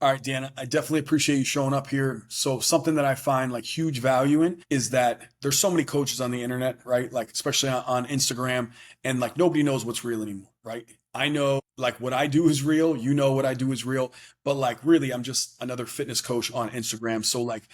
All right, Dan, I definitely appreciate you showing up here. So something that I find like huge value in is that there's so many coaches on the internet, right? Like especially on Instagram, and like nobody knows what's real anymore, right? I know like what I do is real, you know what I do is real, but like really I'm just another fitness coach on Instagram. So like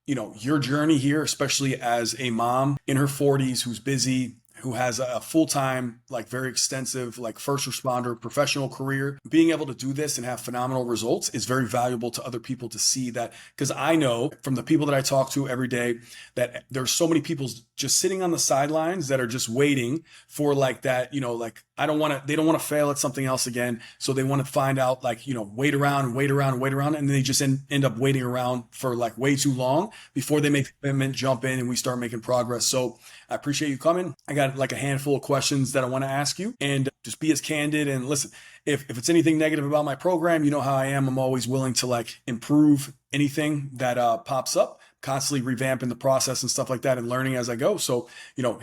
your journey here, especially as a mom in her 40s who's busy, who has a full-time, like very extensive, like first responder professional career, being able to do this and have phenomenal results is very valuable to other people to see that. Because I know from the people that I talk to every day that there's so many people just sitting on the sidelines that are just waiting for like that, like they don't want to fail at something else again. So they want to find out like, wait around and wait around and wait around. And then they just end up waiting around for like way too long before they make the commitment, jump in, and we start making progress. So I appreciate you coming. I got like a handful of questions that I want to ask you, and just be as candid. And listen, if it's anything negative about my program, you know how I am. I'm always willing to like improve anything that pops up, constantly revamping the process and stuff like that and learning as I go. So,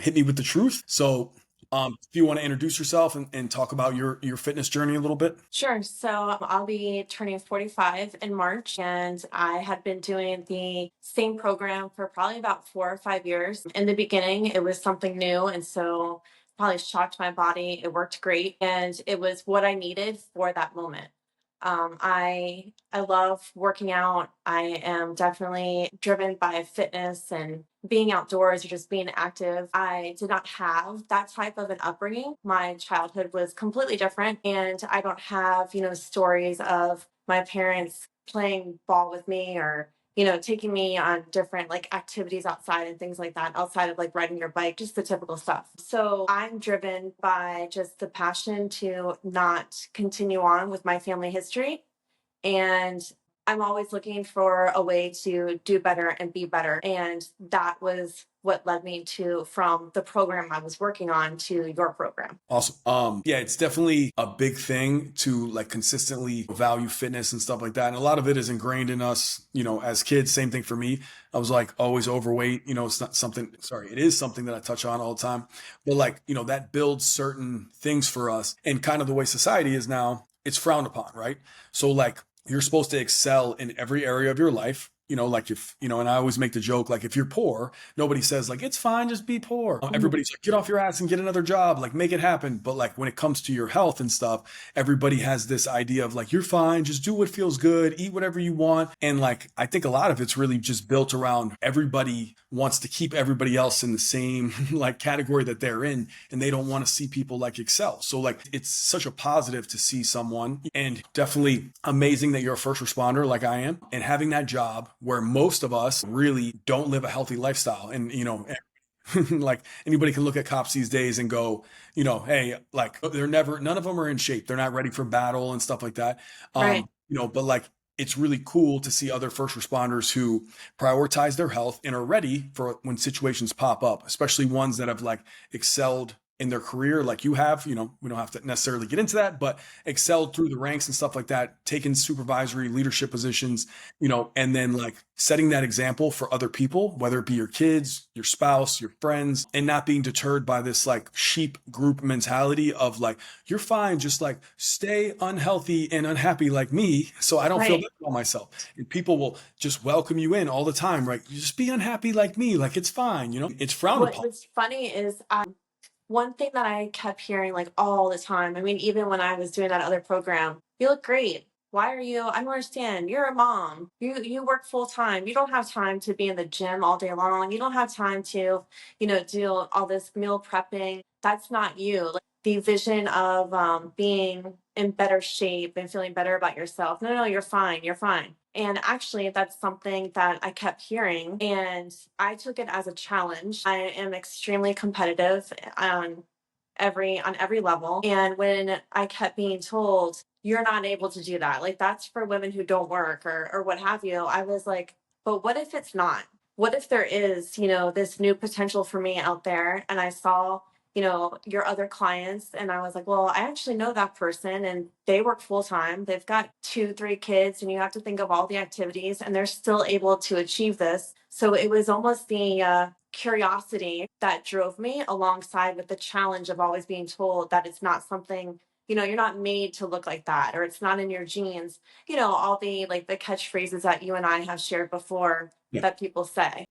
hit me with the truth. So, if you want to introduce yourself and talk about your fitness journey a little bit. Sure. So I'll be turning 45 in March, and I had been doing the same program for probably about 4 or 5 years. In the beginning, it was something new, and so probably shocked my body. It worked great, and it was what I needed for that moment. I love working out. I am definitely driven by fitness and being outdoors or just being active. I did not have that type of an upbringing. My childhood was completely different, and I don't have, stories of my parents playing ball with me or taking me on different like activities outside and things like that, outside of like riding your bike, just the typical stuff. So I'm driven by just the passion to not continue on with my family history, and I'm always looking for a way to do better and be better. And that was what led me to from the program I was working on to your program. Awesome. Yeah, it's definitely a big thing to like consistently value fitness and stuff like that. And a lot of it is ingrained in us, as kids. Same thing for me. I was like always overweight. It's not something, sorry, it is something that I touch on all the time. But like, that builds certain things for us. And kind of the way society is now, it's frowned upon, right? So like you're supposed to excel in every area of your life. Like if, and I always make the joke, like if you're poor, nobody says like, it's fine, just be poor. Everybody's like, get off your ass and get another job, like make it happen. But like when it comes to your health and stuff, everybody has this idea of like, you're fine, just do what feels good, eat whatever you want. And like, I think a lot of it's really just built around everybody wants to keep everybody else in the same like category that they're in. And they don't want to see people like excel. So like, it's such a positive to see someone, and definitely amazing that you're a first responder like I am, and having that job where most of us really don't live a healthy lifestyle. And, like anybody can look at cops these days and go, hey, like none of them are in shape. They're not ready for battle and stuff like that. Right. But like, it's really cool to see other first responders who prioritize their health and are ready for when situations pop up, especially ones that have like excelled in their career like you have. We don't have to necessarily get into that, but excelled through the ranks and stuff like that, taken supervisory leadership positions, and then like setting that example for other people, whether it be your kids, your spouse, your friends, and not being deterred by this like sheep group mentality of like, you're fine, just like stay unhealthy and unhappy like me so I don't feel Right. bad about myself. And people will just welcome you in all the time, right? You just be unhappy like me, like it's fine, it's frowned What upon. was funny is one thing that I kept hearing like all the time. I mean, even when I was doing that other program, you look great. Why are you? I don't understand. You're a mom. You work full time. You don't have time to be in the gym all day long. You don't have time to, do all this meal prepping. That's not you. Like the vision of being in better shape and feeling better about yourself. No, no, you're fine. You're fine. And actually, that's something that I kept hearing, and I took it as a challenge. I am extremely competitive on every level. And when I kept being told, you're not able to do that, like that's for women who don't work or what have you, I was like, but what if it's not? What if there is, this new potential for me out there? And I saw, your other clients, and I was like, well, I actually know that person and they work full time. They've got 2, 3 kids, and you have to think of all the activities, and they're still able to achieve this. So it was almost the curiosity that drove me alongside with the challenge of always being told that it's not something you're not made to look like that, or it's not in your genes. All the like the catchphrases that you and I have shared before Yeah. that people say.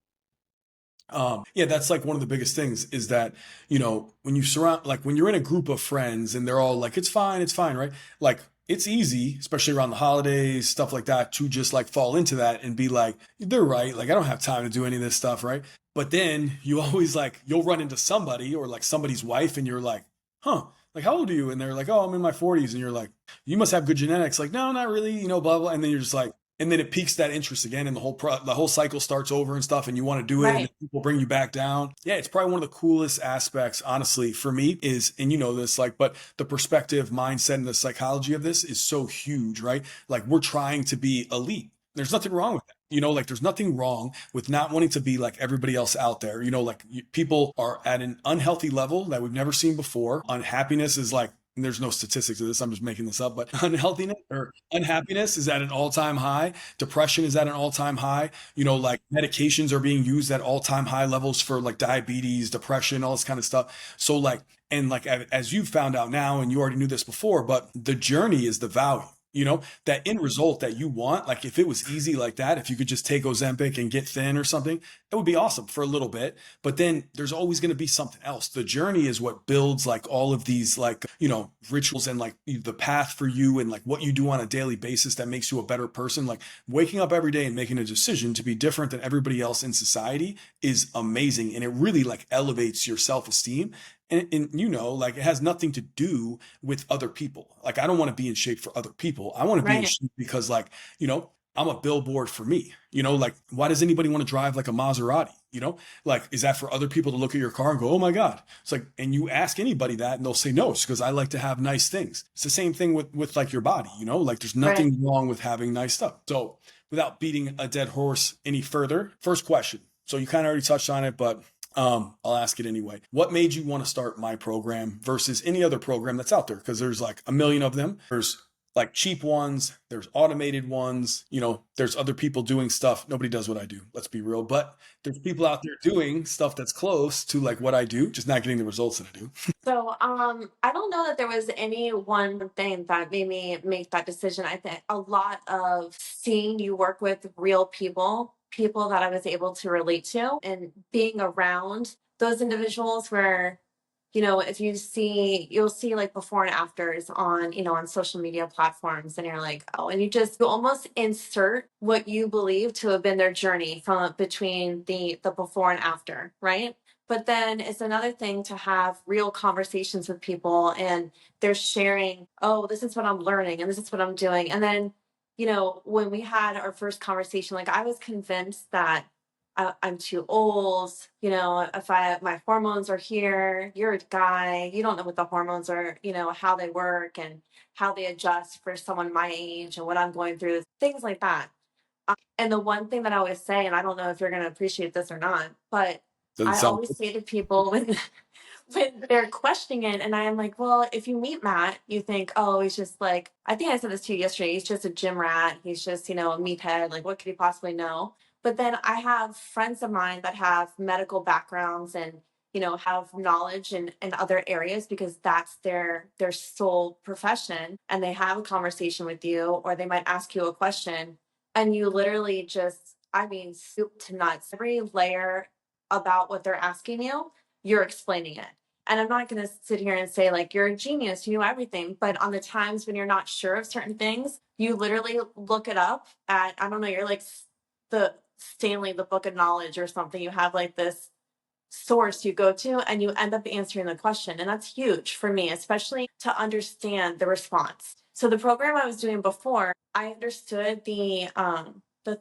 Yeah, that's like one of the biggest things is that, when you surround, like when you're in a group of friends and they're all like, it's fine, right? Like it's easy, especially around the holidays, stuff like that, to just like fall into that and be like, they're right. Like I don't have time to do any of this stuff, right? But then you always like, you'll run into somebody or like somebody's wife and you're like, huh, like how old are you? And they're like, oh, I'm in my 40s. And you're like, you must have good genetics. Like, no, not really, blah, blah. And then you're just like, and then it piques that interest again and the whole cycle starts over and stuff and you want to do it and Right. then people bring you back down. Yeah, it's probably one of the coolest aspects honestly for me is, and this, like, but the perspective, mindset, and the psychology of this is so huge, right? Like we're trying to be elite. There's nothing wrong with that. Like there's nothing wrong with not wanting to be like everybody else out there. People are at an unhealthy level that we've never seen before. Unhappiness is like, and there's no statistics of this, I'm just making this up, but unhealthiness or unhappiness is at an all-time high. Depression is at an all-time high. Like medications are being used at all-time high levels for like diabetes, depression, all this kind of stuff. So like, and like as you found out now, and you already knew this before, but the journey is the value. That end result that you want, like if it was easy like that, if you could just take Ozempic and get thin or something, it would be awesome for a little bit. But then there's always going to be something else. The journey is what builds like all of these like, rituals and like the path for you and like what you do on a daily basis that makes you a better person. Like waking up every day and making a decision to be different than everybody else in society is amazing. And it really like elevates your self-esteem. And like it has nothing to do with other people. Like I don't want to be in shape for other people. I want to be in Right. shape because like, I'm a billboard for me. Like why does anybody want to drive like a Maserati? Like is that for other people to look at your car and go, "Oh my God." It's like, and you ask anybody that and they'll say no, it's because I like to have nice things. It's the same thing with like your body, like there's Right. nothing wrong with having nice stuff. So, without beating a dead horse any further, first question. So you kind of already touched on it, but I'll ask it anyway. What made you want to start my program versus any other program that's out there? Because there's like a million of them. There's like cheap ones, there's automated ones, there's other people doing stuff. Nobody does what I do, let's be real. But there's people out there doing stuff that's close to like what I do, just not getting the results that I do. So, I don't know that there was any one thing that made me make that decision. I think a lot of seeing you work with real people, people that I was able to relate to, and being around those individuals where, if you'll see like before and afters on, on social media platforms, and you're like, oh, and you almost insert what you believe to have been their journey from between the before and after, right? But then it's another thing to have real conversations with people and they're sharing, oh, this is what I'm learning and this is what I'm doing. And then, when we had our first conversation, like I was convinced that I'm too old, if my hormones are here, you're a guy, you don't know what the hormones are, how they work and how they adjust for someone my age and what I'm going through, things like that. And the one thing that I always say, and I don't know if you're going to appreciate this or not, but Doesn't I sound always good. say to people when when they're questioning it, and I am like, well, if you meet Matt, you think, oh, he's just like, I think I said this to you yesterday. He's just a gym rat. He's just, a meathead. Like, what could he possibly know? But then I have friends of mine that have medical backgrounds and have knowledge in other areas because that's their sole profession, and they have a conversation with you, or they might ask you a question, and you literally just, I mean, soup to nuts, every layer about what they're asking you, you're explaining it. And I'm not going to sit here and say, like, you're a genius, you know everything. But on the times when you're not sure of certain things, you literally look it up at, I don't know, you're like the Stanley, the book of knowledge or something. You have like this source you go to and you end up answering the question. And that's huge for me, especially to understand the response. So the program I was doing before, I understood the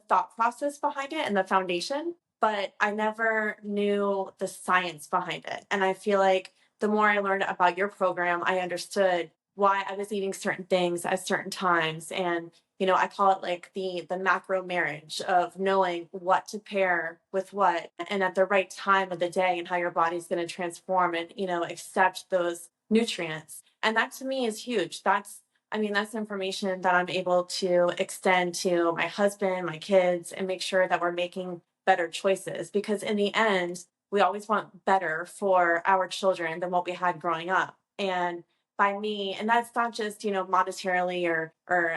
thought process behind it and the foundation, but I never knew the science behind it. And I feel like the more I learned about your program, I understood why I was eating certain things at certain times. And I call it like the macro marriage of knowing what to pair with what and at the right time of the day, and how your body's going to transform and accept those nutrients. And that to me is huge. That's information that I'm able to extend to my husband, my kids, and make sure that we're making better choices, because in the end we always want better for our children than what we had growing up. And by me. And that's not just, monetarily or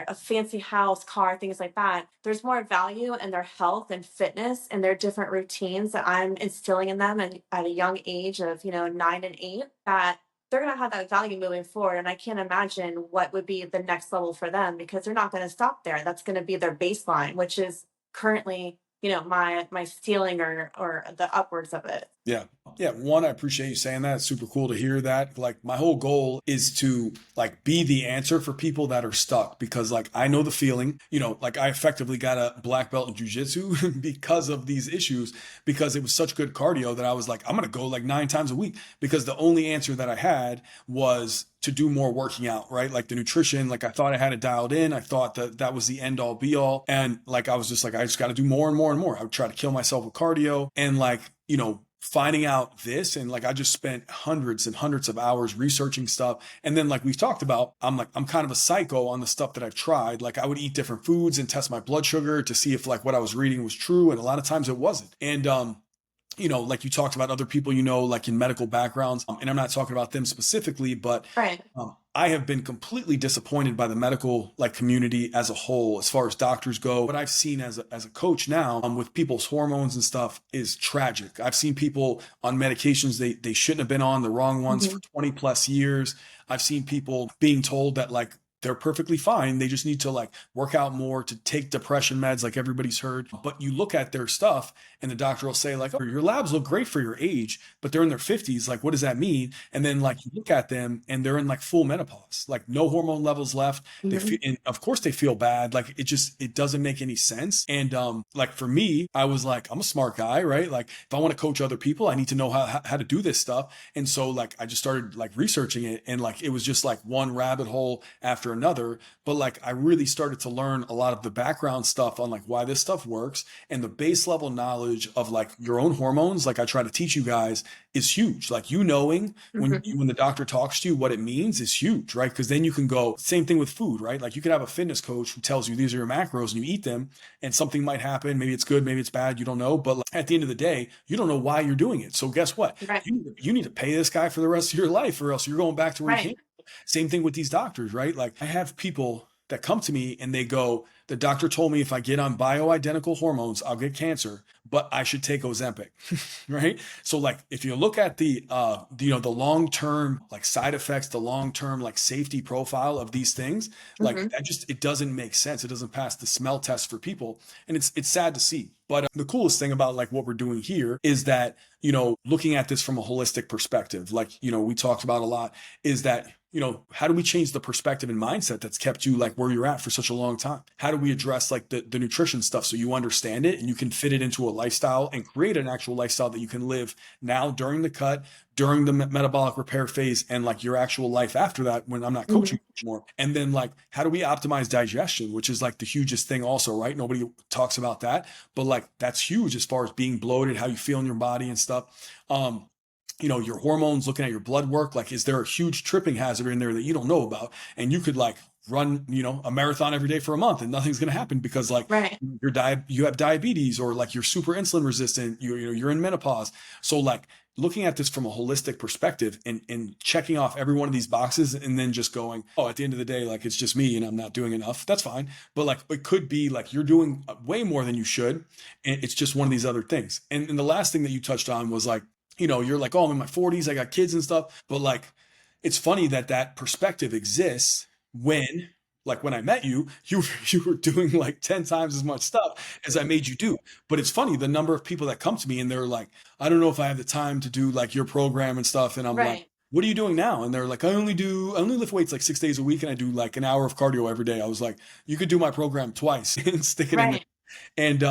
a fancy house, car, things like that. There's more value in their health and fitness and their different routines that I'm instilling in them and at a young age of, 9 and 8, that they're going to have that value moving forward. And I can't imagine what would be the next level for them, because they're not going to stop there. That's going to be their baseline, which is currently, my ceiling or the upwards of it. Yeah. Yeah. One, I appreciate you saying that. It's super cool to hear that. Like, my whole goal is to like be the answer for people that are stuck, because like I know the feeling, like I effectively got a black belt in jujitsu because of these issues, because it was such good cardio that I was like, I'm going to go like 9 times a week, because the only answer that I had was to do more working out, right? Like the nutrition, like I thought I had it dialed in. I thought that that was the end all be all. And like, I was just like, I just got to do more and more and more. I would try to kill myself with cardio, and like, finding out this, and like I just spent hundreds and hundreds of hours researching stuff. And then like we've talked about, I'm kind of a psycho on the stuff that I've tried. Like I would eat different foods and test my blood sugar to see if like what I was reading was true, and a lot of times it wasn't. And like you talked about other people, like in medical backgrounds, and I'm not talking about them specifically, but Right. I have been completely disappointed by the medical like community as a whole, as far as doctors go. What I've seen as a coach now, with people's hormones and stuff, is tragic. I've seen people on medications they shouldn't have been on, the wrong ones, Hmm. for 20 plus years. I've seen people being told that like they're perfectly fine. They just need to like work out more, to take depression meds, like everybody's heard. But you look at their stuff and the doctor will say like, oh, your labs look great for your age, but they're in their 50s. Like, what does that mean? And then like you look at them and they're in like full menopause, like no hormone levels left. They feel, Hmm. and of course they feel bad. Like it doesn't make any sense. And like for me, I was like, I'm a smart guy, right? Like if I want to coach other people, I need to know how to do this stuff. And so like I just started like researching it, and like it was just like one rabbit hole after another. But like I really started to learn a lot of the background stuff on like why this stuff works, and the base level knowledge of like your own hormones, like I try to teach you guys, is huge. Like knowing Hmm. when the doctor talks to you what it means is huge, right? Because then you can go, same thing with food, right? Like you could have a fitness coach who tells you these are your macros and you eat them, and something might happen. Maybe it's good, maybe it's bad, you don't know. But like, at the end of the day, you don't know why you're doing it. So guess what? Right. You need to pay this guy for the rest of your life, or else you're going back to where you came. Right. Same thing with these doctors, right? Like I have people that come to me and they go, the doctor told me if I get on bioidentical hormones, I'll get cancer, but I should take Ozempic, right? So like if you look at the long-term like side effects, the long-term like safety profile of these things, like Hmm. that just, it doesn't make sense. It doesn't pass the smell test for people. And it's sad to see. But the coolest thing about like what we're doing here is that, looking at this from a holistic perspective, like, we talked about a lot, is that, how do we change the perspective and mindset that's kept you like where you're at for such a long time? How do we address like the nutrition stuff so you understand it and you can fit it into a lifestyle and create an actual lifestyle that you can live now during the cut, during the metabolic repair phase, and like your actual life after that when I'm not Hmm. coaching anymore? And then like, how do we optimize digestion, which is like the hugest thing also, right? Nobody talks about that, but like that's huge as far as being bloated, how you feel in your body and stuff. Your hormones, looking at your blood work, like is there a huge tripping hazard in there that you don't know about? And you could like run, a marathon every day for a month and nothing's going to happen, because like Right. you have diabetes, or like you're super insulin resistant, you're in menopause. So like looking at this from a holistic perspective and checking off every one of these boxes, and then just going, oh, at the end of the day, like it's just me and I'm not doing enough. That's fine. But like it could be like you're doing way more than you should, and it's just one of these other things. And the last thing that you touched on was like, you're like, oh, I'm in my 40s, I got kids and stuff. But like, it's funny that that perspective exists when, like, when I met you, you were doing like 10 times as much stuff as I made you do. But it's funny the number of people that come to me and they're like, I don't know if I have the time to do like your program and stuff. And I'm like, Right. what are you doing now? And they're like, I only lift weights like 6 days a week and I do like an hour of cardio every day. I was like, you could do my program twice and stick it in there. Right. And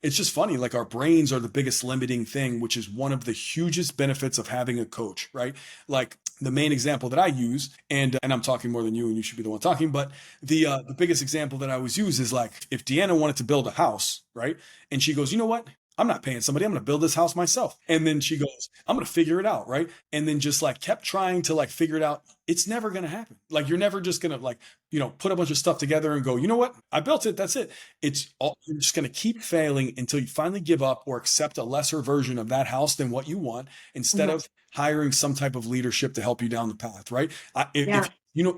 it's just funny, like our brains are the biggest limiting thing, which is one of the hugest benefits of having a coach, right? Like the main example that I use, and I'm talking more than you, and you should be the one talking, but the biggest example that I always use is like if Deanna wanted to build a house, right? And she goes, you know what? I'm not paying somebody. I'm going to build this house myself. And then she goes, I'm going to figure it out, right? And then just like kept trying to like figure it out. It's never going to happen. Like you're never just going to like, put a bunch of stuff together and go, you know what? I built it. That's it. It's all, you're just going to keep failing until you finally give up or accept a lesser version of that house than what you want, instead Hmm. of hiring some type of leadership to help you down the path, right? If Yeah.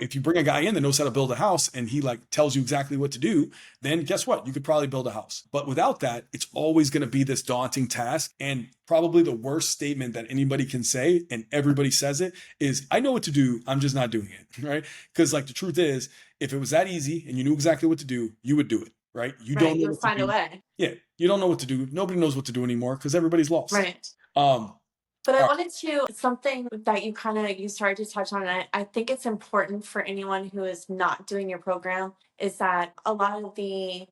if you bring a guy in that knows how to build a house and he like tells you exactly what to do, then guess what? You could probably build a house. But without that, it's always going to be this daunting task. And probably the worst statement that anybody can say, and everybody says it, is I know what to do, I'm just not doing it, right? Because like the truth is, if it was that easy and you knew exactly what to do, you would do it, right? You Right. don't know You would what to find a do. way. Yeah, you don't know what to do. Nobody knows what to do anymore because everybody's lost. Right. Um, But I all wanted to something that you started to touch on, and I think it's important for anyone who is not doing your program is that a lot of the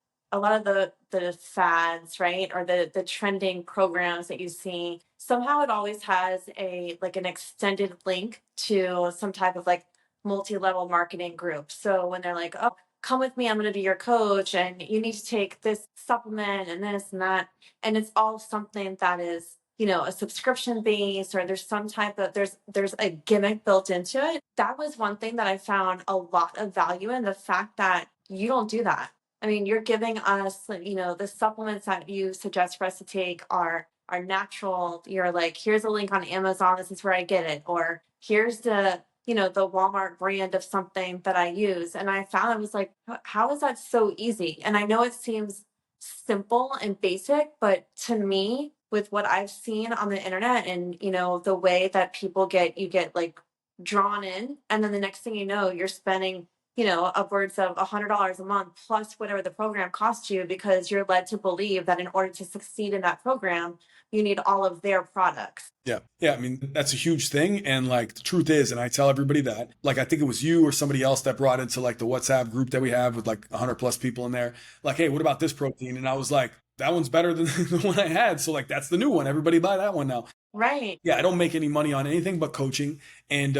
fads, right, or the trending programs that you see, somehow it always has a like an extended link to some type of like multi-level marketing group. So when they're like, oh, come with me, I'm gonna be your coach, and you need to take this supplement and this and that, and it's all something that is a subscription base, or there's some type of there's a gimmick built into it. That was one thing that I found a lot of value in, the fact that you don't do that. I mean, you're giving us, the supplements that you suggest for us to take are natural. You're like, here's a link on Amazon, this is where I get it, or here's the Walmart brand of something that I use. And I found, I was like, how is that so easy? And I know it seems simple and basic, but to me, with what I've seen on the internet and the way that people get like drawn in, and then the next thing you know, you're spending upwards of $100 a month plus whatever the program costs you, because you're led to believe that in order to succeed in that program, you need all of their products. Yeah. Yeah. I mean, that's a huge thing. And like the truth is, and I tell everybody that, like, I think it was you or somebody else that brought into like the WhatsApp group that we have with like 100 plus people in there. Like, hey, what about this protein? And I was like, that one's better than the one I had. So like, that's the new one. Everybody buy that one now. Right. Yeah. I don't make any money on anything but coaching. And,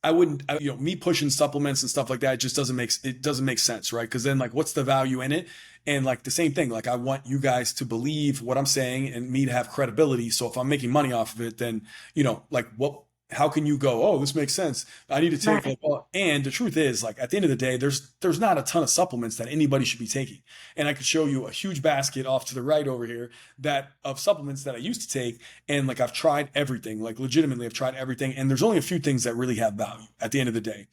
I wouldn't, me pushing supplements and stuff like that just doesn't make sense, right? Because then, like, what's the value in it? And like the same thing, like I want you guys to believe what I'm saying and me to have credibility. So if I'm making money off of it, then like what? How can you go? Oh, this makes sense. I need to take Right. like, oh, and the truth is, like at the end of the day, there's not a ton of supplements that anybody should be taking. And I could show you a huge basket off to the right over here that of supplements that I used to take, and like I've tried everything, like legitimately I've tried everything, and there's only a few things that really have value at the end of the day.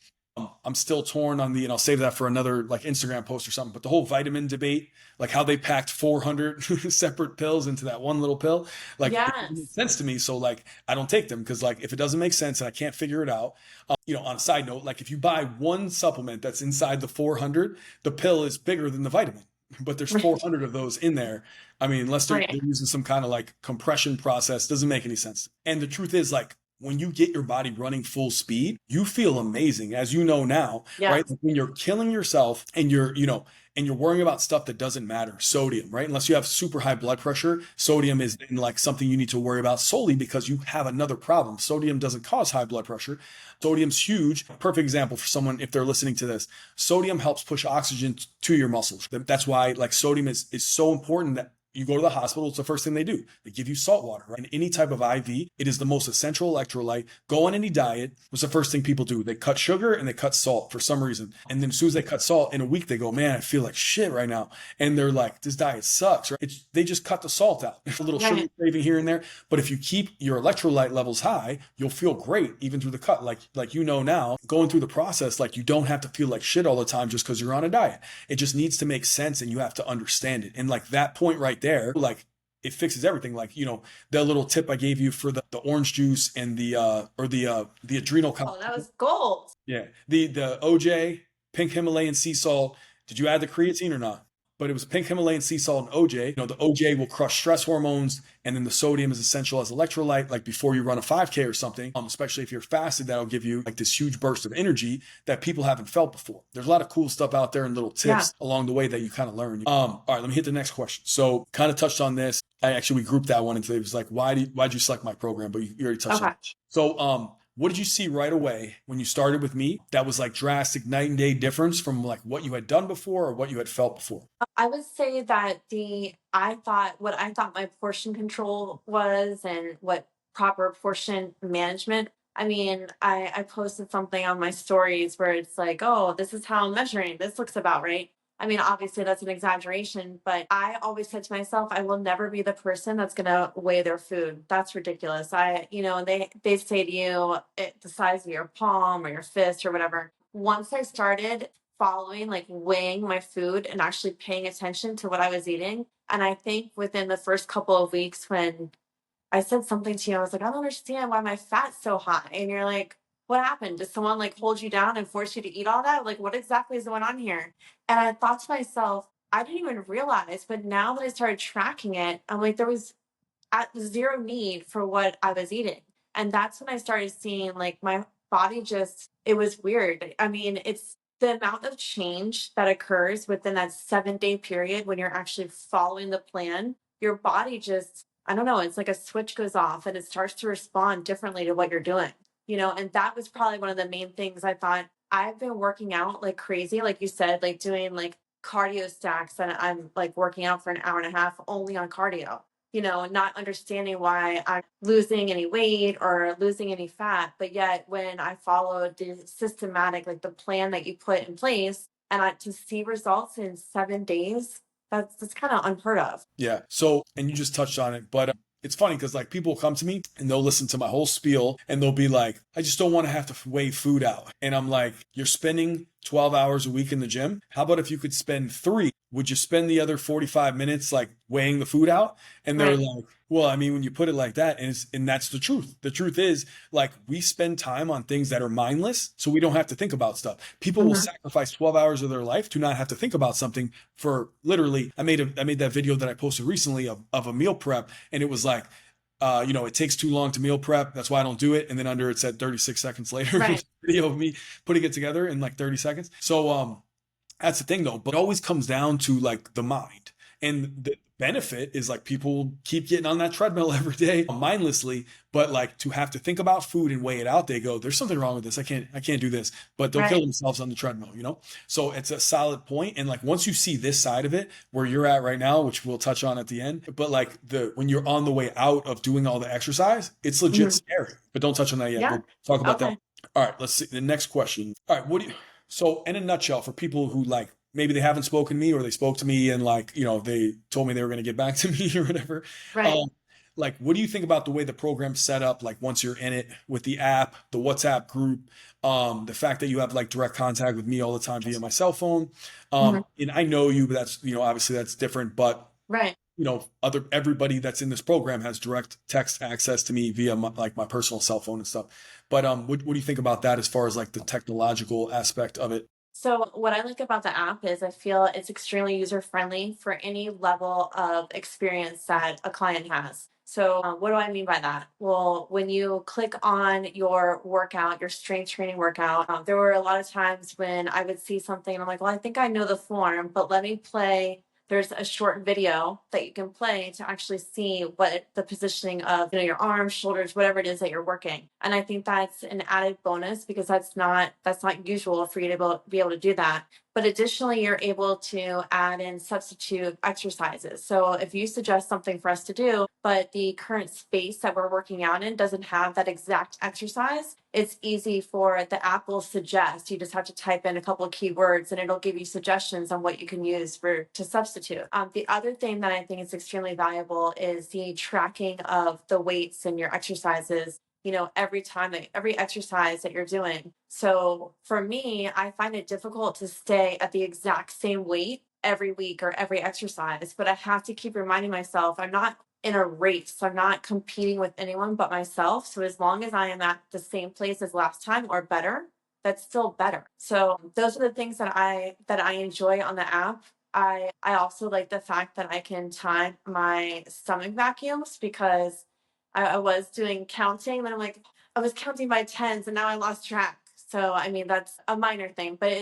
I'm still torn on and I'll save that for another like Instagram post or something, but the whole vitamin debate, like how they packed 400 separate pills into that one little pill, like it doesn't make Yes. sense to me. So like I don't take them because like if it doesn't make sense and I can't figure it out, on a side note, like if you buy one supplement that's inside the 400, the pill is bigger than the vitamin, but there's 400 of those in there. I mean, unless they're Right. using some kind of like compression process, doesn't make any sense. And the truth is, like, when you get your body running full speed, you feel amazing, as you know now, right? Yes. Like when you're killing yourself and you're worrying about stuff that doesn't matter, sodium, right? Unless you have super high blood pressure, sodium is like something you need to worry about solely because you have another problem. Sodium doesn't cause high blood pressure. Sodium's huge. Perfect example for someone if they're listening to this. Sodium helps push oxygen to your muscles. That's why like sodium is so important that you go to the hospital, it's the first thing they do. They give you salt water, right? In any type of IV, it is the most essential electrolyte. Go on any diet, what's the first thing people do? They cut sugar and they cut salt for some reason. And then as soon as they cut salt, in a week they go, man, I feel like shit right now. And they're like, this diet sucks, right? They just cut the salt out. A little sugar Right. craving here and there. But if you keep your electrolyte levels high, you'll feel great even through the cut. Like now, going through the process, like you don't have to feel like shit all the time just because you're on a diet. It just needs to make sense and you have to understand it. And like that point right there, like it fixes everything. Like, the little tip I gave you for the orange juice and the adrenal. Oh, that was gold. Yeah. The OJ, pink Himalayan sea salt. Did you add the creatine or not? But it was pink Himalayan sea salt and OJ. The OJ will crush stress hormones, and then the sodium is essential as electrolyte. Like before you run a 5K or something, especially if you're fasted, that'll give you like this huge burst of energy that people haven't felt before. There's a lot of cool stuff out there and little Yeah. tips along the way that you kind of learn. All right, let me hit the next question. So kind of touched on this. We grouped that one into, it was like, why'd you select my program? But you already touched on Okay. it. So what did you see right away when you started with me that was like drastic night and day difference from like what you had done before or what you had felt before? I would say that what I thought my portion control was, and what proper portion management. I mean, I posted something on my stories where it's like, oh, this is how I'm measuring. This looks about right. I mean, obviously that's an exaggeration, but I always said to myself, I will never be the person that's going to weigh their food. That's ridiculous. They say to you the size of your palm or your fist or whatever. Once I started following, like weighing my food and actually paying attention to what I was eating, and I think within the first couple of weeks when I said something to you, I was like, I don't understand why my fat's so high. And you're like, what happened? Did someone like hold you down and force you to eat all that? Like, what exactly is going on here? And I thought to myself, I didn't even realize, but now that I started tracking it, I'm like, there was at zero need for what I was eating. And that's when I started seeing like my body just, it was weird. I mean, it's the amount of change that occurs within that 7 day period when you're actually following the plan. Your body just, I don't know, it's like a switch goes off and it starts to respond differently to what you're doing, and that was probably one of the main things I thought. I've been working out like crazy, like you said, like doing like cardio stacks, and I'm like working out for an hour and a half only on cardio, not understanding why I'm losing any weight or losing any fat. But yet, when I followed the systematic, like the plan that you put in place, and to see results in 7 days, that's kind of unheard of. Yeah. So, and you just touched on it, but it's funny because like people come to me and they'll listen to my whole spiel and they'll be like, I just don't want to have to weigh food out. And I'm like, you're spending 12 hours a week in the gym. How about if you could spend 3? Would you spend the other 45 minutes like weighing the food out? And they're Right. like, well, I mean, when you put it like that, and that's the truth. The truth is, like, we spend time on things that are mindless, so we don't have to think about stuff. People will Mhm. sacrifice 12 hours of their life to not have to think about something for literally. I made that video that I posted recently of a meal prep, and it was like, it takes too long to meal prep. That's why I don't do it. And then under it said 36 seconds later, Right. video of me putting it together in like 30 seconds. So that's the thing though, but it always comes down to like the mind. And the benefit is like people keep getting on that treadmill every day mindlessly, but like to have to think about food and weigh it out, they go, there's something wrong with this. I can't do this, but they'll kill Right. themselves on the treadmill. So it's a solid point. And like once you see this side of it where you're at right now, which we'll touch on at the end, but like when you're on the way out of doing all the exercise, it's legit Mhm. scary, but don't touch on that yet. Yeah. We'll talk about that. Okay. All right. Let's see the next question. All right. So in a nutshell, for people who like maybe they haven't spoken to me or they spoke to me and like, they told me they were going to get back to me or whatever. Right. Um, like, what do you think about the way the program's set up? Like once you're in it with the app, the WhatsApp group, the fact that you have like direct contact with me all the time via my cell phone. Mhm. And I know you, but that's, obviously that's different, but Right. everybody that's in this program has direct text access to me via my personal cell phone and stuff. But what do you think about that as far as like the technological aspect of it? So what I like about the app is I feel it's extremely user friendly for any level of experience that a client has. So what do I mean by that? Well, when you click on your workout, your strength training workout, there were a lot of times when I would see something and I'm like, well, I think I know the form, but let me play. There's a short video that you can play to actually see what the positioning of your arms, shoulders, whatever it is that you're working. And I think that's an added bonus because that's not usual for you to be able to do that. But additionally, you're able to add in substitute exercises. So if you suggest something for us to do, but the current space that we're working out in doesn't have that exact exercise, it's easy for the app will suggest. You just have to type in a couple of keywords and it'll give you suggestions on what you can use to substitute. The other thing that I think is extremely valuable is the tracking of the weights and your exercises, every exercise that you're doing. So for me, I find it difficult to stay at the exact same weight every week or every exercise, but I have to keep reminding myself I'm not in a race. I'm not competing with anyone but myself. So as long as I am at the same place as last time or better, that's still better. So those are the things that I enjoy on the app. I also like the fact that I can time my stomach vacuums because I was doing counting, then I'm like, I was counting by tens and now I lost track. So I mean that's a minor thing, but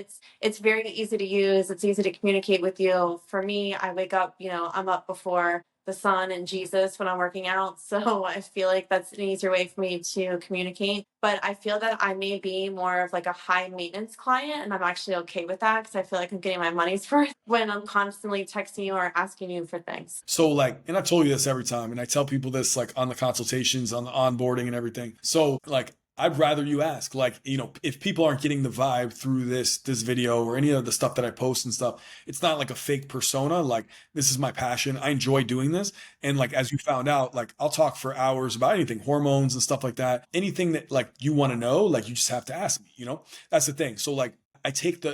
it's very easy to use. It's easy to communicate with you. For me, I wake up, I'm up before the sun and Jesus when I'm working out. So I feel like that's an easier way for me to communicate. But I feel that I may be more of like a high maintenance client, and I'm actually okay with that because I feel like I'm getting my money's worth when I'm constantly texting you or asking you for things. So like, and I told you this every time, and I tell people this like on the consultations, on the onboarding and everything. So like I'd rather you ask. Like, if people aren't getting the vibe through this video or any of the stuff that I post and stuff, it's not like a fake persona. Like, this is my passion. I enjoy doing this. And like, as you found out, like, I'll talk for hours about anything, hormones and stuff like that. Anything that like you want to know, like, you just have to ask me. That's the thing. So like, I take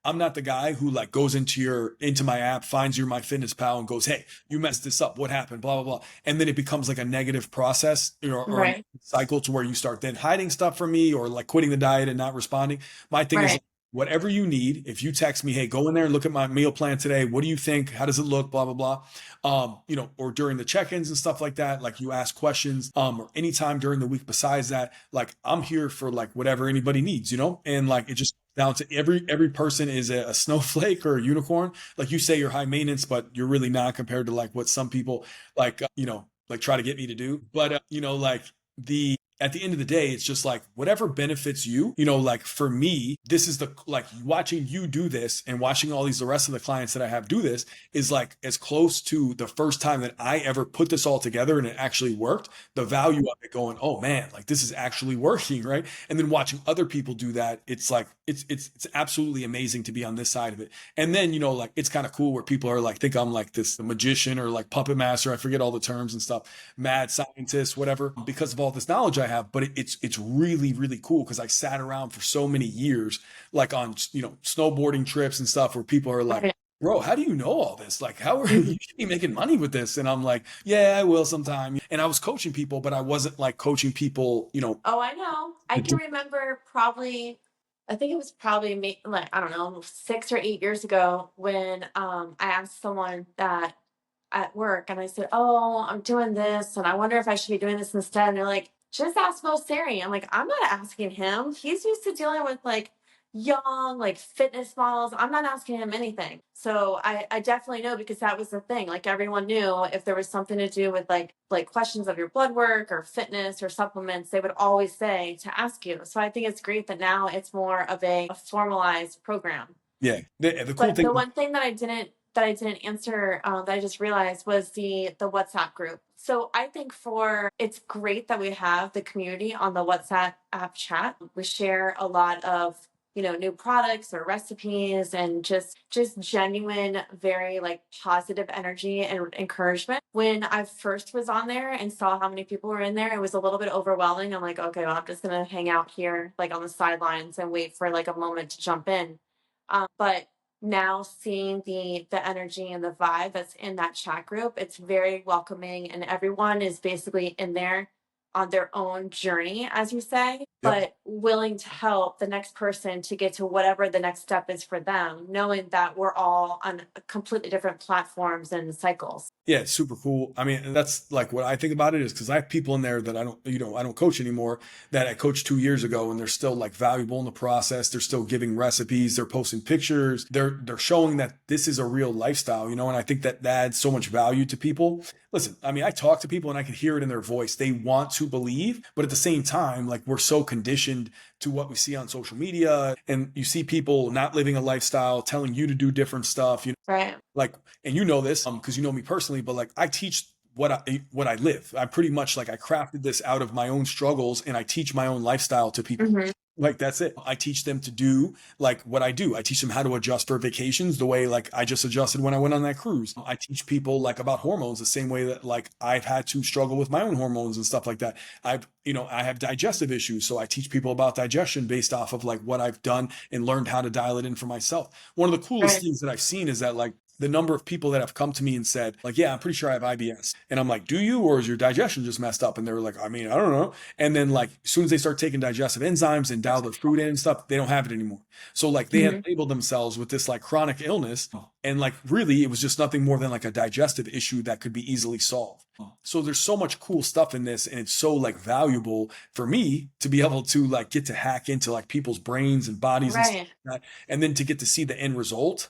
I'm not the guy who like goes into my app, finds your MyFitnessPal and goes, "Hey, you messed this up. What happened? Blah, blah, blah." And then it becomes like a negative process, or a Right. cycle to where you start then hiding stuff from me or like quitting the diet and not responding. My thing is, Right. whatever you need, if you text me, "Hey, go in there and look at my meal plan today. What do you think? How does it look? Blah, blah, blah." Or during the check-ins and stuff like that, like you ask questions, or anytime during the week besides that, like I'm here for like whatever anybody needs. And like it just down to every person is a snowflake or a unicorn. Like you say you're high maintenance, but you're really not compared to like what some people like, like try to get me to do. But like the at the end of the day, it's just like whatever benefits you, like for me, this is the like watching you do this and watching all the rest of the clients that I have do this is like as close to the first time that I ever put this all together and it actually worked. The value of it going, oh man, like this is actually working, right? And then watching other people do that, it's like it's absolutely amazing to be on this side of it. And then like it's kind of cool where people are like think I'm like this magician or like puppet master. I forget all the terms and stuff, mad scientist, whatever, because of all this knowledge I have. But it's really really cool because I sat around for so many years, like on snowboarding trips and stuff, where people are like, Right. "Bro, how do you know all this? Like, how are Mhm. you should be making money with this?" And I'm like, "Yeah, I will sometime." And I was coaching people, but I wasn't like coaching people. Oh, I know. I can remember probably, I think it was probably like, I don't know, 6 or 8 years ago when I asked someone that at work and I said, "Oh, I'm doing this and I wonder if I should be doing this instead." And they're like, "Just ask Mo Sari." I'm like, "I'm not asking him. He's used to dealing with like young, like fitness models. I'm not asking him anything." So I definitely know because that was the thing. Like everyone knew if there was something to do with like questions of your blood work or fitness or supplements, they would always say to ask you. So I think it's great that now it's more of a formalized program. Yeah, the cool But the thing. one thing that I didn't answer, that I just realized was the WhatsApp group. So I think for it's great that we have the community on the WhatsApp app chat. We share a lot of new products or recipes and just genuine, very like positive energy and encouragement. When I first was on there and saw how many people were in there, it was a little bit overwhelming. I'm like, okay, well, I'm just gonna hang out here like on the sidelines and wait for like a moment to jump in. But now seeing the energy and the vibe that's in that chat group, it's very welcoming and everyone is basically in there on their own journey, as you say, Yep. but willing to help the next person to get to whatever the next step is for them, knowing that we're all on completely different platforms and cycles. Yeah, it's super cool. I mean, that's like what I think about it is because I have people in there that I don't coach anymore that I coached 2 years ago, and they're still like valuable in the process. They're still giving recipes. They're posting pictures. They're showing that this is a real lifestyle. And I think that adds so much value to people. Listen, I mean, I talk to people and I can hear it in their voice. They want to believe, but at the same time, like we're so conditioned to what we see on social media, and you see people not living a lifestyle, telling you to do different stuff. Right. Like, and you know this because you know me personally, but like I teach what I live. I pretty much like I crafted this out of my own struggles, and I teach my own lifestyle to people. Hmm. Like that's it. I teach them to do like what I do. I teach them how to adjust for vacations the way like I just adjusted when I went on that cruise. I teach people like about hormones the same way that like I've had to struggle with my own hormones and stuff like that. I have digestive issues, so I teach people about digestion based off of like what I've done and learned how to dial it in for myself. One of the coolest Right. things that I've seen is that like the number of people that have come to me and said, like, "Yeah, I'm pretty sure I have IBS." And I'm like, "Do you, or is your digestion just messed up?" And they're like, "I mean, I don't know." And then like as soon as they start taking digestive enzymes and dial their food in and stuff, they don't have it anymore. So like they have Hmm. labeled themselves with this like chronic illness, and like really it was just nothing more than like a digestive issue that could be easily solved. So there's so much cool stuff in this, and it's so like valuable for me to be able to like get to hack into like people's brains and bodies and stuff Right. like that, and then to get to see the end result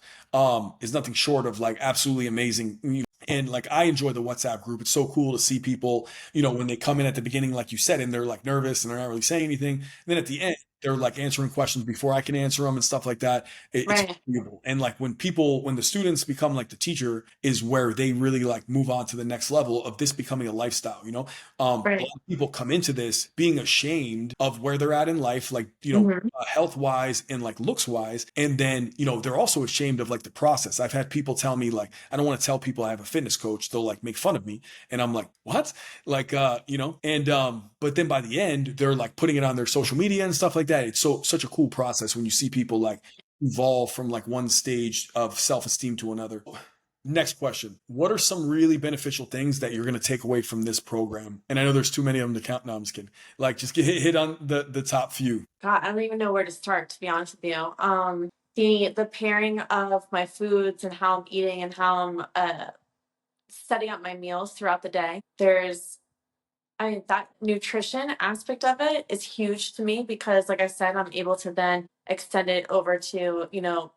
is nothing short of like absolutely amazing. And like I enjoy the WhatsApp group. It's so cool to see people, when they come in at the beginning, like you said, and they're like nervous and they're not really saying anything. And then at the end, they're like answering questions before I can answer them and stuff like that. It's Right. valuable. And like when the students become like the teacher is where they really like move on to the next level of this becoming a lifestyle, you know? A Right. lot of people come into this being ashamed of where they're at in life, like, Hmm. health wise and like looks wise. And then, they're also ashamed of like the process. I've had people tell me like, I don't want to tell people I have a fitness coach. They'll like make fun of me. And I'm like, what? Like, and, but then by the end, they're like putting it on their social media and stuff like that. It's such a cool process when you see people like evolve from like one stage of self-esteem to another. Next question. What are some really beneficial things that you're going to take away from this program? And I know there's too many of them to count. No, I'm just kidding. Like just hit on the top few. God, I don't even know where to start, to be honest with you. The pairing of my foods and how I'm eating and how I'm setting up my meals throughout the day. I mean, that nutrition aspect of it is huge to me because, like I said, I'm able to then extend it over to,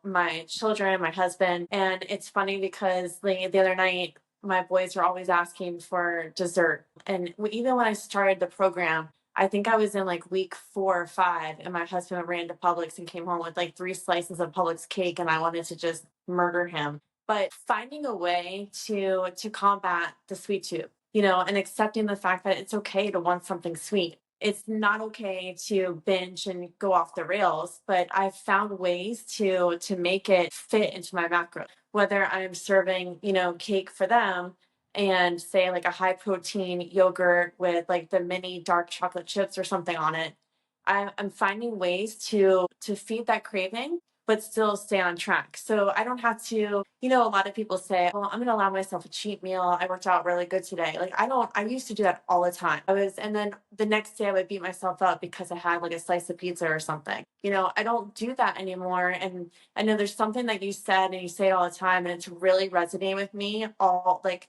my children, my husband. And it's funny because the other night, my boys were always asking for dessert. And even when I started the program, I think I was in like week 4 or 5, and my husband ran to Publix and came home with like 3 slices of Publix cake, and I wanted to just murder him. But finding a way to combat the sweet tooth, and accepting the fact that it's okay to want something sweet. It's not okay to binge and go off the rails, but I've found ways to make it fit into my macro. Whether I'm serving, cake for them and say like a high protein yogurt with like the mini dark chocolate chips or something on it. I'm finding ways to feed that craving but still stay on track. So I don't have to, a lot of people say, well, I'm going to allow myself a cheat meal. I worked out really good today. Like I used to do that all the time. And then the next day I would beat myself up because I had like a slice of pizza or something. I don't do that anymore. And I know there's something that you said and you say it all the time and it's really resonating with me all like,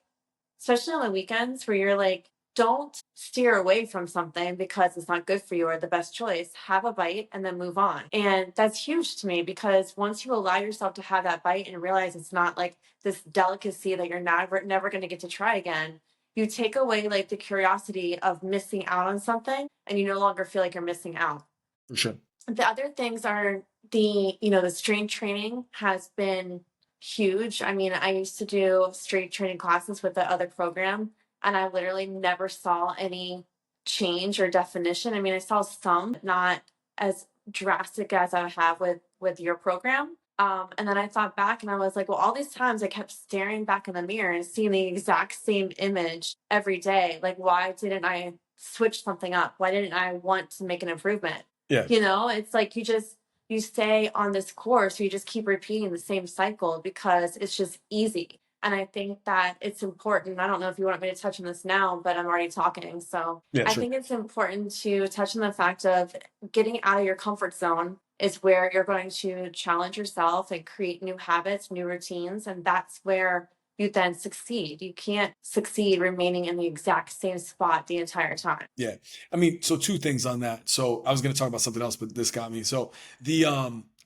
especially on the weekends where you're like, don't steer away from something because it's not good for you or the best choice. Have a bite and then move on. And that's huge to me because once you allow yourself to have that bite and realize it's not like this delicacy that you're never going to get to try again, you take away like the curiosity of missing out on something and you no longer feel like you're missing out. For sure. The other things are the strength training has been huge. I mean, I used to do strength training classes with the other program, and I literally never saw any change or definition. I mean, I saw some, but not as drastic as I have with your program. And then I thought back and I was like, well, all these times I kept staring back in the mirror and seeing the exact same image every day. Like, why didn't I switch something up? Why didn't I want to make an improvement? Yeah. It's like you stay on this course, you just keep repeating the same cycle because it's just easy. And I think that it's important. I don't know if you want me to touch on this now, but I'm already talking. So Yeah, I sure. think it's important to touch on the fact of getting out of your comfort zone is where you're going to challenge yourself and create new habits, new routines. And that's where you then succeed. You can't succeed remaining in the exact same spot the entire time. Yeah. I mean, so two things on that. So I was going to talk about something else, but this got me. So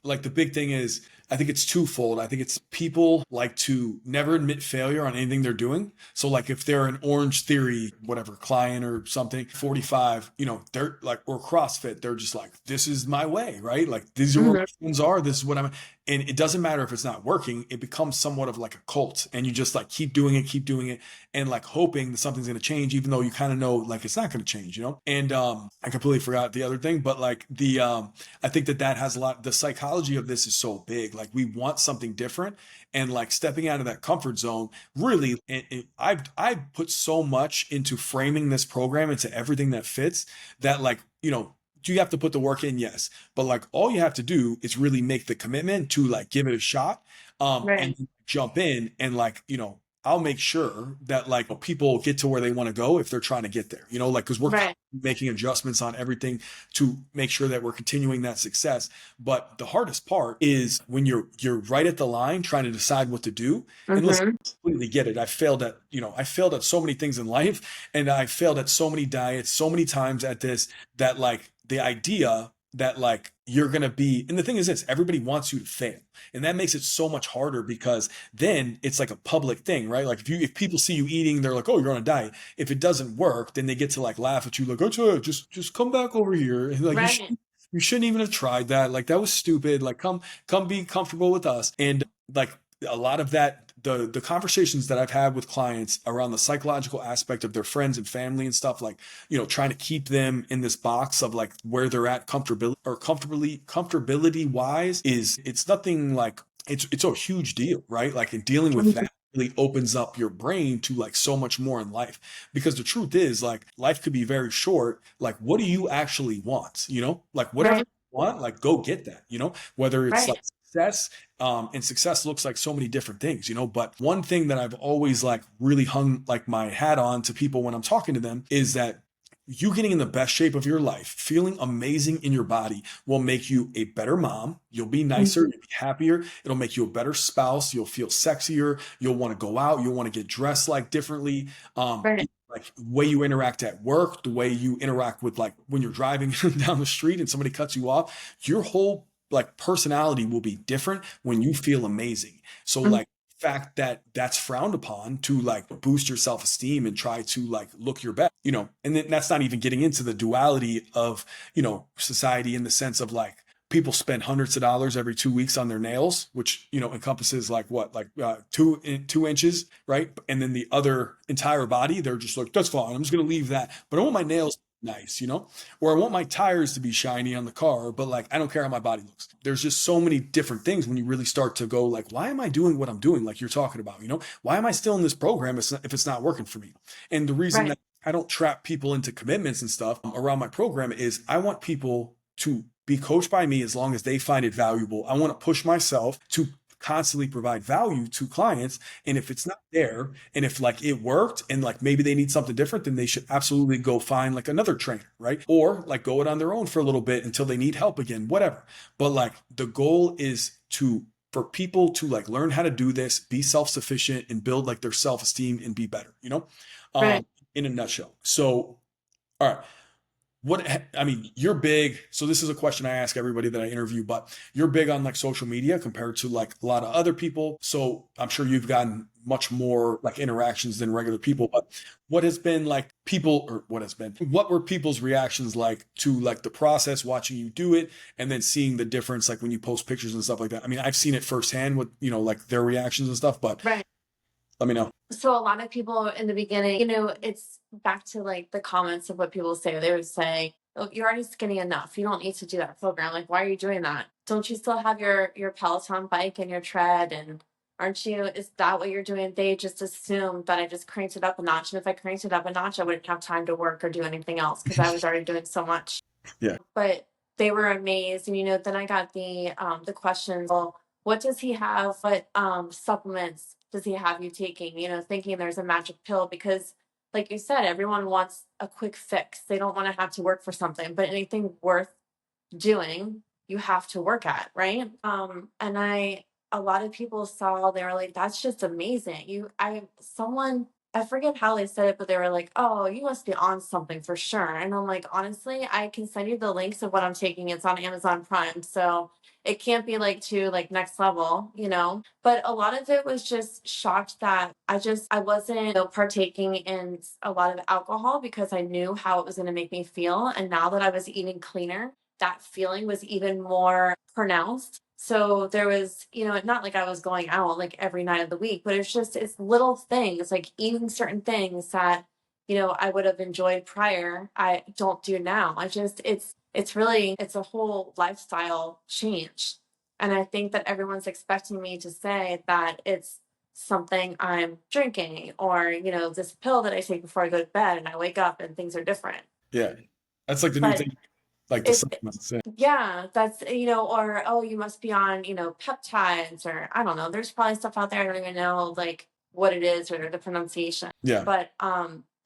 like the big thing is, I think it's twofold. I think it's people like to never admit failure on anything they're doing. So like if they're an Orange Theory, whatever client or something, 45, they're like, or CrossFit, they're just like, this is my way, right? Like these are where my friends are. This is what I'm, and it doesn't matter if it's not working. It becomes somewhat of like a cult and you just like keep doing it and like hoping that something's going to change, even though you kind of know like it's not going to change, And I completely forgot the other thing, but like I think that has a lot. The psychology of this is so big. Like we want something different, and like stepping out of that comfort zone. Really, I've put so much into framing this program into everything that fits. That like do you have to put the work in? Yes, but like all you have to do is really make the commitment to like give it a shot, Right. and jump in and like I'll make sure that like people get to where they want to go if they're trying to get there, like because we're Right. making adjustments on everything to make sure that we're continuing that success. But the hardest part is when you're right at the line trying to decide what to do. And listen, Mm-hmm. I completely get it. I failed at so many things in life, and I failed at so many diets, so many times at this that like the idea that like you're gonna be, and the thing is this, everybody wants you to fail, and that makes it so much harder because then it's like a public thing, right? Like if people see you eating, they're like, oh, you're on a diet. If it doesn't work, then they get to like laugh at you like, oh, just come back over here, and like you should, Right. You shouldn't even have tried that. Like that was stupid. Like come be comfortable with us. And like a lot of that the conversations that I've had with clients around the psychological aspect of their friends and family and stuff, like, trying to keep them in this box of like where they're at comfortability wise, is it's nothing like it's a huge deal, right? Like in dealing with that really opens up your brain to like so much more in life, because the truth is like life could be very short. Like what do you actually want, like whatever you Right, want, like go get that, whether it's like right, success. And success looks like so many different things, but one thing that I've always like really hung like my hat on to people when I'm talking to them is that you getting in the best shape of your life, feeling amazing in your body, will make you a better mom. You'll be nicer, mhm, you'll be happier. It'll make you a better spouse. You'll feel sexier. You'll want to go out. You'll want to get dressed like differently. right, Like the way you interact at work, the way you interact with like when you're driving down the street and somebody cuts you off, your whole like personality will be different when you feel amazing. So mhm, like fact that that's frowned upon to like boost your self-esteem and try to like look your best, and then that's not even getting into the duality of, society, in the sense of like people spend hundreds of dollars every 2 weeks on their nails, which, encompasses like what, like 2 inches, right? And then the other entire body, they're just like, that's fine. I'm just going to leave that. But I want my nails nice, or I want my tires to be shiny on the car, but like I don't care how my body looks. There's just so many different things when you really start to go like, why am I doing what I'm doing? Like you're talking about, why am I still in this program if it's not working for me? And the reason right, that I don't trap people into commitments and stuff around my program is I want people to be coached by me as long as they find it valuable. I want to push myself to constantly provide value to clients. And if it's not there, and if like it worked and like maybe they need something different, then they should absolutely go find like another trainer, right? Or like go it on their own for a little bit until they need help again, whatever. But like the goal is to for people to like learn how to do this, be self-sufficient and build like their self-esteem and be better, right. um, in a nutshell. So, all right. I mean, you're big. So this is a question I ask everybody that I interview, but you're big on like social media compared to like a lot of other people. So I'm sure you've gotten much more like interactions than regular people, but what has been like what were people's reactions like to like the process, watching you do it and then seeing the difference, like when you post pictures and stuff like that? I mean, I've seen it firsthand with, like their reactions and stuff, but Right. let me know. So a lot of people in the beginning, it's back to like the comments of what people say. They would say, "Oh, you're already skinny enough. You don't need to do that program. Like, why are you doing that? Don't you still have your Peloton bike and your tread? And aren't you? Is that what you're doing?" They just assumed that I just cranked it up a notch. And if I cranked it up a notch, I wouldn't have time to work or do anything else because I was already doing so much. Yeah. But they were amazed. And then I got the questions, well, what does he have? What supplements does he have you taking? Thinking there's a magic pill because like you said, everyone wants a quick fix. They don't want to have to work for something, but anything worth doing, you have to work at, right? And a lot of people saw, they were like, that's just amazing. I forget how they said it, but they were like, oh, you must be on something for sure. And I'm like, honestly, I can send you the links of what I'm taking. It's on Amazon Prime. So it can't be like to like next level. But a lot of it was just shocked that I wasn't partaking in a lot of alcohol because I knew how it was going to make me feel. And now that I was eating cleaner, that feeling was even more pronounced. So there was, not like I was going out like every night of the week, but it's little things like eating certain things that, I would have enjoyed prior. I don't do now. It's a whole lifestyle change. And I think that everyone's expecting me to say that it's something I'm drinking or, this pill that I take before I go to bed and I wake up and things are different. Yeah. That's like the new But thing, like the it, supplements. Yeah. yeah, that's, or, oh, you must be on, peptides, or I don't know. There's probably stuff out there I don't even know like what it is or the pronunciation. Yeah. But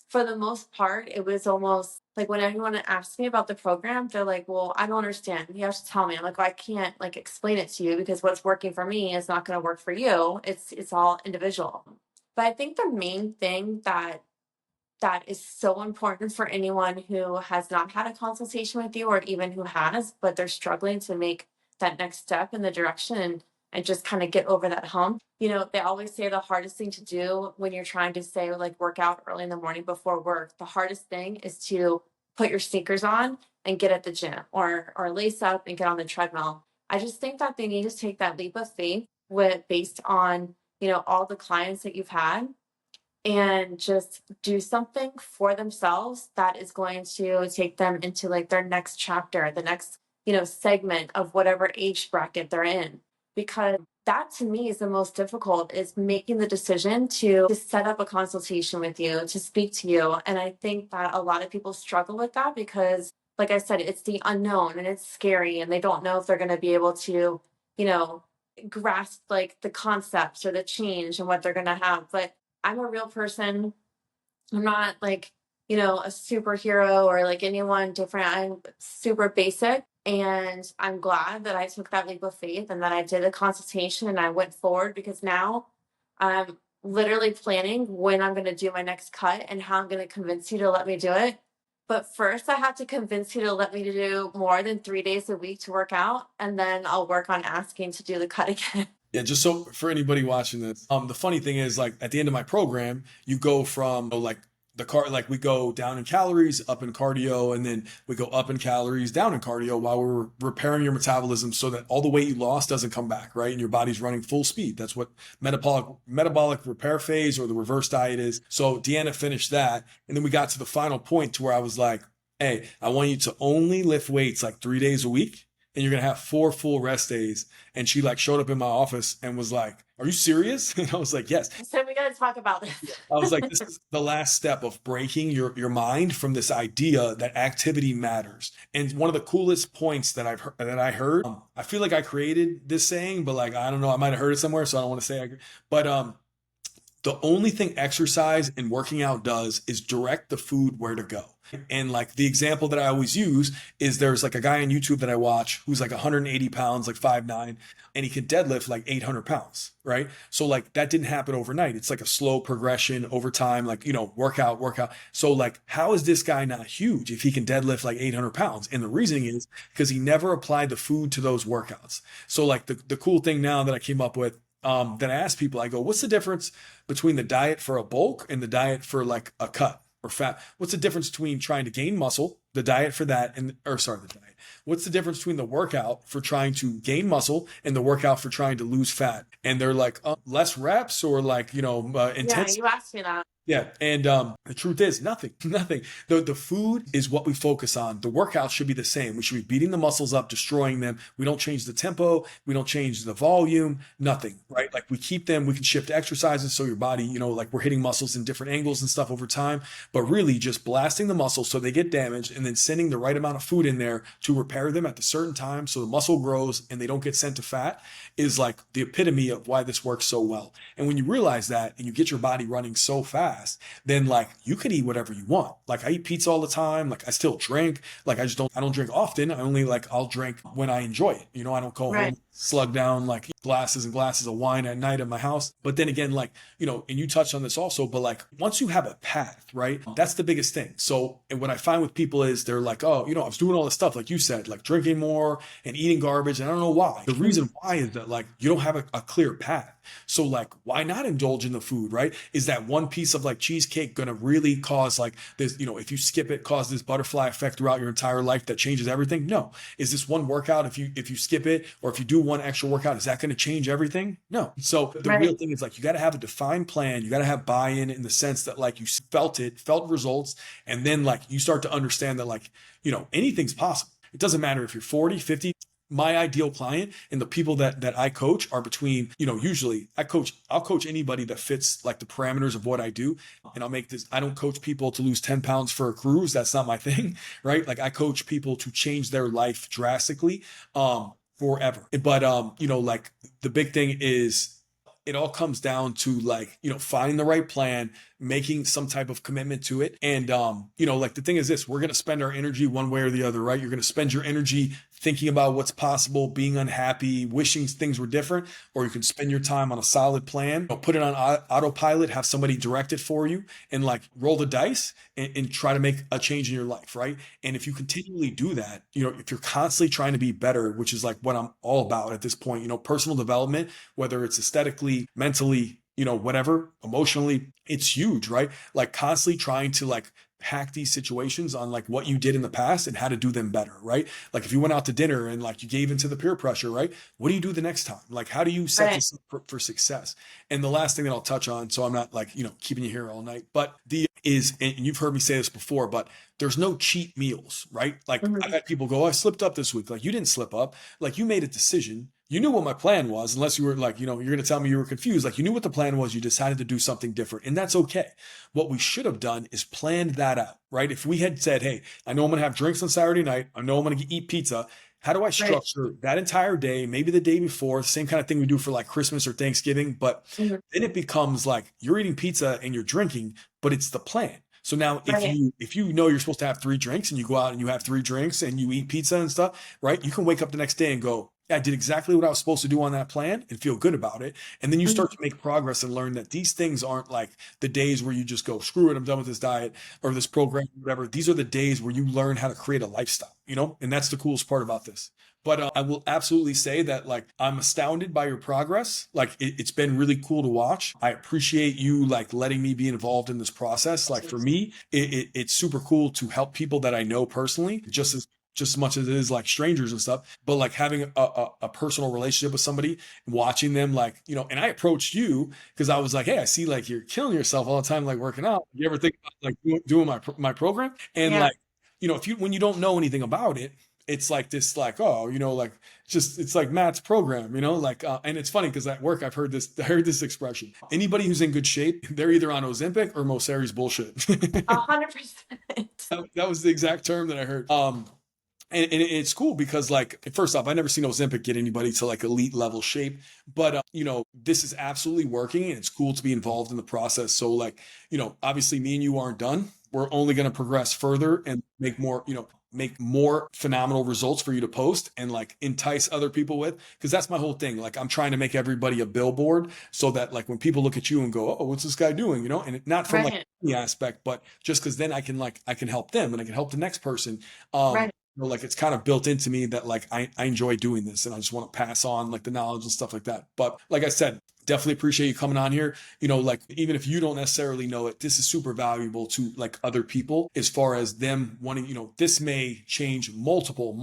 for the most part, it was almost like when anyone asks me about the program, they're like, well, I don't understand. You have to tell me. I'm like, well, I can't like explain it to you because what's working for me is not going to work for you. It's all individual. But I think the main thing that is so important for anyone who has not had a consultation with you or even who has, but they're struggling to make that next step in the direction and just kind of get over that hump. They always say the hardest thing to do when you're trying to say like work out early in the morning before work, the hardest thing is to put your sneakers on and get at the gym, or lace up and get on the treadmill. I just think that they need to take that leap of faith with based on, all the clients that you've had, and just do something for themselves that is going to take them into like their next chapter, the next, segment of whatever age bracket they're in. Because that to me is the most difficult, is making the decision to set up a consultation with you, to speak to you. And I think that a lot of people struggle with that because, like I said, it's the unknown and it's scary and they don't know if they're going to be able to, you know, grasp like the concepts or the change and what they're going to have. But I'm a real person. I'm not like, a superhero or like anyone different. I'm super basic. And I'm glad that I took that leap of faith and that I did a consultation and I went forward, because now I'm literally planning when I'm going to do my next cut and how I'm going to convince you to let me do it. But first, I have to convince you to let me do more than 3 days a week to work out. And then I'll work on asking to do the cut again. Yeah, just so for anybody watching this, the funny thing is, like at the end of my program, you go from like like we go down in calories, up in cardio, and then we go up in calories, down in cardio while we're repairing your metabolism so that all the weight you lost doesn't come back, right? And your body's running full speed. That's what metabolic repair phase or the reverse diet is. So Deanna finished that, and then we got to the final point to where I was like, hey, I want you to only lift weights like 3 days a week, and you're gonna have 4 full rest days. And she like showed up in my office and was like, are you serious? And I was like, yes. So we got to talk about this. I was like, this is the last step of breaking your mind from this idea that activity matters. And one of the coolest points that I heard, I feel like I created this saying, but like, I don't know, I might have heard it somewhere, so I don't want to say but the only thing exercise and working out does is direct the food where to go. And like the example that I always use is there's like a guy on YouTube that I watch who's like 180 pounds, like 5'9", and he can deadlift like 800 pounds, right? So like that didn't happen overnight. It's like a slow progression over time, like, workout. So like, how is this guy not huge if he can deadlift like 800 pounds? And the reasoning is because he never applied the food to those workouts. So like the cool thing now that I came up with, that I ask people, I go, what's the difference between the diet for a bulk and the diet for like a cut or fat? What's the difference between trying to gain muscle, the diet for that, the diet? What's the difference between the workout for trying to gain muscle and the workout for trying to lose fat? And they're like, less reps or like, intense. Yeah, you asked me that. Yeah. And the truth is nothing. The food is what we focus on. The workout should be the same. We should be beating the muscles up, destroying them. We don't change the tempo. We don't change the volume, nothing, right? Like we keep them, we can shift exercises. So your body, like we're hitting muscles in different angles and stuff over time, but really just blasting the muscles so they get damaged and then sending the right amount of food in there to repair them at the certain time. So the muscle grows and they don't get sent to fat is like the epitome of why this works so well. And when you realize that and you get your body running so fast, then like you could eat whatever you want. Like I eat pizza all the time. Like I still drink. Like I don't drink often. I only I'll drink when I enjoy it. I don't go home, slug down like glasses and glasses of wine at night at my house. But then again, and you touched on this also, but like once you have a path, right? That's the biggest thing. So, and what I find with people is they're like, oh, I was doing all this stuff, like you said, like drinking more and eating garbage. And I don't know why. The reason why is that like you don't have a clear path. So like, why not indulge in the food, right? Is that one piece of like cheesecake going to really cause like this, if you skip it, cause this butterfly effect throughout your entire life that changes everything? No. Is this one workout, if you skip it or if you do one extra workout, is that going to change everything? No. So the real thing is like, you got to have a defined plan. You got to have buy-in in the sense that like you felt results. And then like you start to understand that like, anything's possible. It doesn't matter if you're 40, 50. My ideal client and the people that I coach are between, usually I'll coach anybody that fits like the parameters of what I do. And I don't coach people to lose 10 pounds for a cruise. That's not my thing, right? Like I coach people to change their life drastically, forever. But, like the big thing is it all comes down to like, finding the right plan, making some type of commitment to it. And, like the thing is this, we're going to spend our energy one way or the other, right? You're going to spend your energy thinking about what's possible, being unhappy, wishing things were different, or you can spend your time on a solid plan, put it on autopilot, have somebody direct it for you and like roll the dice and try to make a change in your life. Right. And if you continually do that, if you're constantly trying to be better, which is like what I'm all about at this point, personal development, whether it's aesthetically, mentally, whatever, emotionally, it's huge, right? Like constantly trying to like hack these situations on like what you did in the past and how to do them better, right? Like if you went out to dinner and like you gave into the peer pressure, right? What do you do the next time? Like how do you set Right. this up for success? And the last thing that I'll touch on, so I'm not like, keeping you here all night, but the is, and you've heard me say this before, but there's no cheat meals, right? Like I've Mhm. had people go, "Oh, I slipped up this week." Like you didn't slip up. Like you made a decision. You knew what my plan was, unless you were like, you're going to tell me you were confused. Like you knew what the plan was. You decided to do something different, and that's okay. What we should have done is planned that out, right? If we had said, "Hey, I know I'm going to have drinks on Saturday night. I know I'm going to eat pizza. How do I Right. structure that entire day? Maybe the day before, same kind of thing we do for like Christmas or Thanksgiving." But Mhm. then it becomes like you're eating pizza and you're drinking, but it's the plan. So now if Right. you know you're supposed to have three drinks and you go out and you have three drinks and you eat pizza and stuff, right? You can wake up the next day and go, "Yeah, I did exactly what I was supposed to do on that plan," and feel good about it. And then you start Mhm. to make progress and learn that these things aren't like the days where you just go, "Screw it, I'm done with this diet or this program, whatever." These are the days where you learn how to create a lifestyle, and that's the coolest part about this. But I will absolutely say that like I'm astounded by your progress. Like it's been really cool to watch. I appreciate you like letting me be involved in this process. Like for me, it's super cool to help people that I know personally, just as much as it is like strangers and stuff. But like having a personal relationship with somebody, watching them like and I approached you because I was like, "Hey, I see like you're killing yourself all the time, like working out. You ever think about like doing my program?" And Yeah. like if you when you don't know anything about it, it's like this like, oh, like just it's like Matt's program, like and it's funny because at work I heard this expression. Anybody who's in good shape, they're either on Ozempic or Moseri's bullshit. 100%. That was the exact term that I heard. And it's cool because like first off, I never seen Ozempic get anybody to like elite level shape, but this is absolutely working and it's cool to be involved in the process. So like obviously me and you aren't done. We're only going to progress further and make more phenomenal results for you to post and like entice other people with, because that's my whole thing. Like I'm trying to make everybody a billboard so that like when people look at you and go, "Oh, what's this guy doing?" And not from like Right. the aspect, but just because then I can help them and I can help the next person. Right. Like it's kind of built into me that like I enjoy doing this and I just want to pass on like the knowledge and stuff like that. But like I said, definitely appreciate you coming on here. Like even if you don't necessarily know it, this is super valuable to like other people as far as them wanting, this may change multiple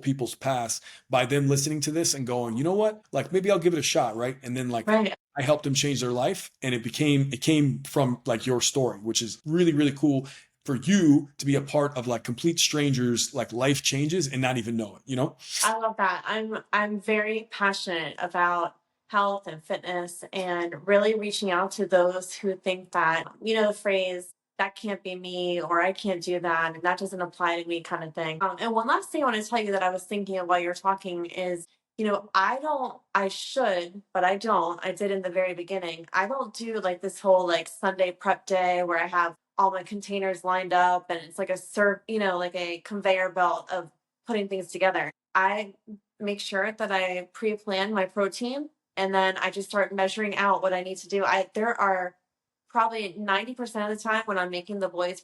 people's paths by them listening to this and going, "You know what? Like maybe I'll give it a shot," right? And then like Right. I helped them change their life and it came from like your story, which is really, really cool for you to be a part of like complete strangers, like life changes and not even know it. I love that. I'm very passionate about health and fitness and really reaching out to those who think that, the phrase that can't be me or I can't do that and that doesn't apply to me kind of thing. And one last thing I want to tell you that I was thinking of while you're talking is, I should, but I don't. I did in the very beginning. I don't do like this whole like Sunday prep day where I have all my containers lined up and it's like like a conveyor belt of putting things together. I make sure that I pre-plan my protein and then I just start measuring out what I need to do. There are probably 90% of the time when I'm making the boys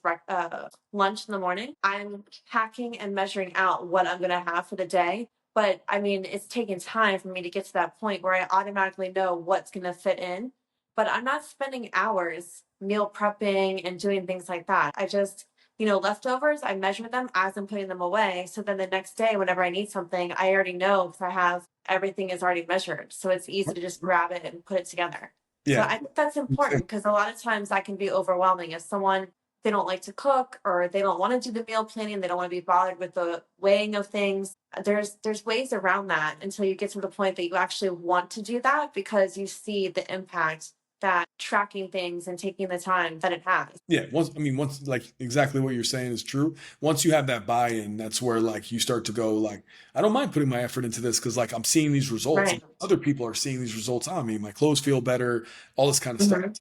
lunch in the morning, I'm packing and measuring out what I'm going to have for the day. But I mean, it's taken time for me to get to that point where I automatically know what's going to fit in. But I'm not spending hours meal prepping and doing things like that. I just leftovers, I measure them as I'm putting them away. So then the next day, whenever I need something, I already know because I have everything is already measured. So it's easy to just grab it and put it together. So Yeah. I think that's important because a lot of times that can be overwhelming if someone they don't like to cook or they don't want to do the meal planning, they don't want to be bothered with the weighing of things. There's ways around that until you get to the point that you actually want to do that because you see the impact that tracking things and taking the time that it has. Yeah, once like exactly what you're saying is true. Once you have that buy-in, that's where like you start to go like, I don't mind putting my effort into this because like I'm seeing these results and Right. other people are seeing these results on me. My clothes feel better, all this kind of stuff. Mhm.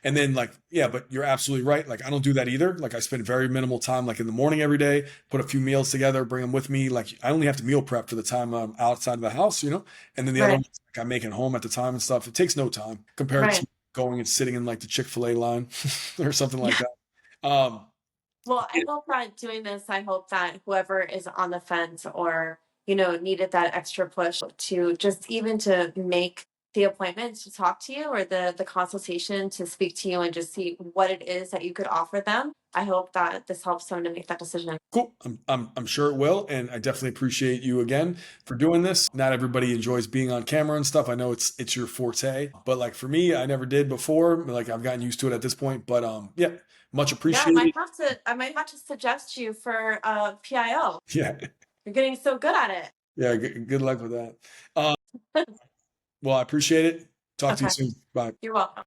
And then like, yeah, but you're absolutely right. Like I don't do that either. Like I spend very minimal time like in the morning every day, put a few meals together, bring them with me. Like I only have to meal prep for the time I'm outside of the house. And then the other Right. one like, I'm making home at the time and stuff. It takes no time compared Right. to going and sitting in like the Chick-fil-A line or something like Yeah. that. Well, I Yeah, hope that doing this, I hope that whoever is on the fence or, needed that extra push to just even to make the appointment to talk to you, or the consultation to speak to you and just see what it is that you could offer them. I hope that this helps them to make that decision. Cool. I'm sure it will. And I definitely appreciate you again for doing this. Not everybody enjoys being on camera and stuff. I know it's your forte, but like for me, I never did before. Like I've gotten used to it at this point, but yeah, much Yeah, appreciated. I might have to suggest you for PIO. Yeah. You're getting so good at it. Yeah. Good luck with that. Well, I appreciate it. Talk to you Okay, soon. Bye. you're welcome.